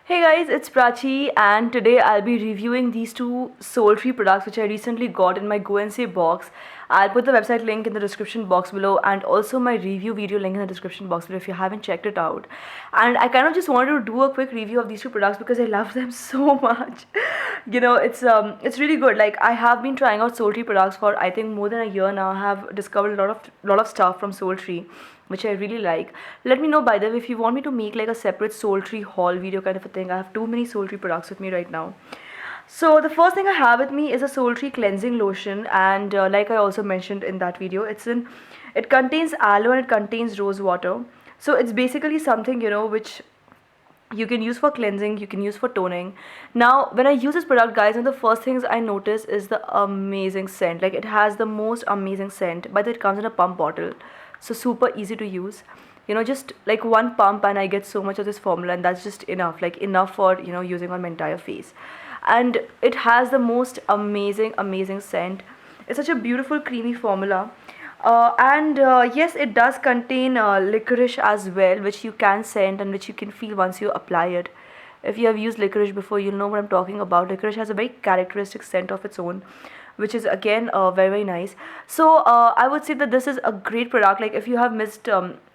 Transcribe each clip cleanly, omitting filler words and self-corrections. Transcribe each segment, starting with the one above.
Hey guys, it's Prachi and today I'll be reviewing these two Soultree products which I recently got in my Go and Save box. I'll put the website link in the description box below and also my review video link in the description box below if you haven't checked it out. And I kind of just wanted to do a quick review of these two products because I love them so much. It's really good. Like I have been trying out Soultree products for I think more than a year now. I have discovered a lot of stuff from Soultree which I really like. Let me know by the way if you want me to make like a separate Soultree haul video kind of a thing. I have too many Soultree products with me right now. So the first thing I have with me is a Soultree cleansing lotion, and like I also mentioned in that video, it contains aloe and it contains rose water. So it's basically something which you can use for cleansing, you can use for toning. Now when I use this product, guys, one of the first things I notice is the amazing scent. Like it has the most amazing scent, but it comes in a pump bottle, so super easy to use. Just like one pump and I get so much of this formula, and that's just enough, like enough for using on my entire face. And it has the most amazing scent. It's such a beautiful creamy formula. And yes, it does contain licorice as well, which you can scent and which you can feel once you apply it. If you have used licorice before, you'll know what I'm talking about. Licorice has a very characteristic scent of its own, which is again very nice. So I would say that this is a great product. Like if you have missed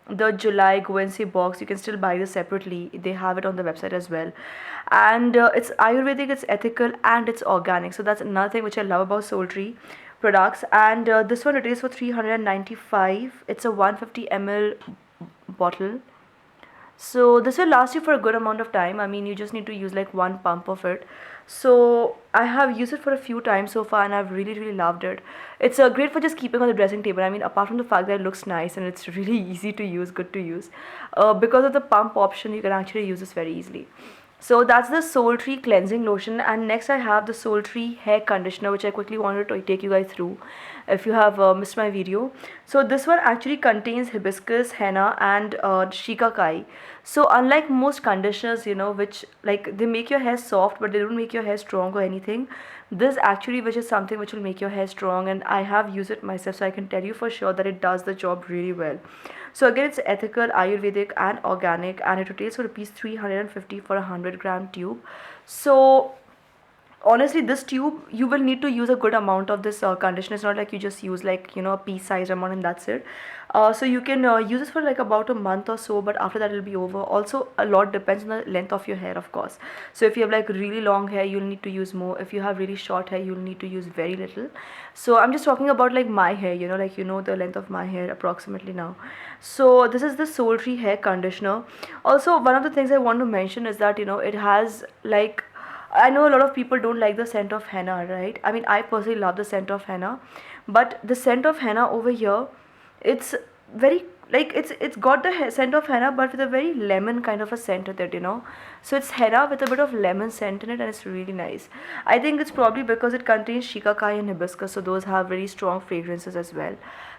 the July Go and Save box, you can still buy this separately. They have it on the website as well. And it's Ayurvedic, it's ethical, and it's organic. So that's another thing which I love about Soultree products. And this one retails for 395. It's a 150 ml bottle, so this will last you for a good amount of time. I mean, you just need to use like one pump of it. So I have used it for a few times so far and I've really loved it. It's great for just keeping on the dressing table. I mean, apart from the fact that it looks nice and it's really easy to use, good to use, because of the pump option you can actually use this very easily. So that's the Soultree cleansing lotion, and next I have the Soultree hair conditioner, which I quickly wanted to take you guys through if you have missed my video. So this one actually contains hibiscus, henna, and shikakai. So unlike most conditioners, which like they make your hair soft but they don't make your hair strong or anything, this actually, which is something which will make your hair strong, and I have used it myself, so I can tell you for sure that it does the job really well. So again, it's ethical, Ayurvedic, and organic, and it retails for rupees 350 for a 100-gram tube. So honestly, this tube you will need to use a good amount of this conditioner. It's not like you just use like a pea sized amount and that's it. So you can use this for like about a month or so, but after that it'll be over. Also, a lot depends on the length of your hair, of course. So if you have like really long hair, you'll need to use more. If you have really short hair, you'll need to use very little. So I'm just talking about like my hair, like the length of my hair approximately now. So this is the Soultree hair conditioner. Also, one of the things I want to mention is that it has like, I know a lot of people don't like the scent of henna, right? I mean, I personally love the scent of henna, but the scent of henna over here, it's very like it's got the scent of henna, but with a very lemon kind of a scent with it. So it's henna with a bit of lemon scent in it, and it's really nice. I think it's probably because it contains shikakai and hibiscus, so those have very strong fragrances as well.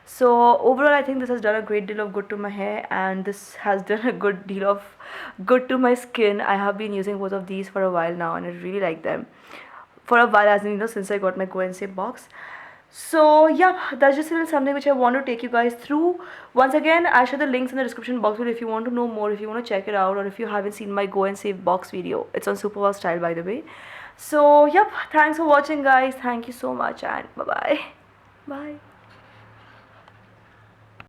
So overall, I think this has done a great deal of good to my hair, and this has done a good deal of good to my skin. I have been using both of these for a while now, and I really like them. For a while, as in since I got my Go and Save box. So yeah, that's just a little something which I want to take you guys through. Once again, I share the links in the description box below if you want to know more, if you want to check it out, or if you haven't seen my Go and Save box video. It's on Superpower Style, by the way. So yep, thanks for watching, guys. Thank you so much, and bye bye. Bye.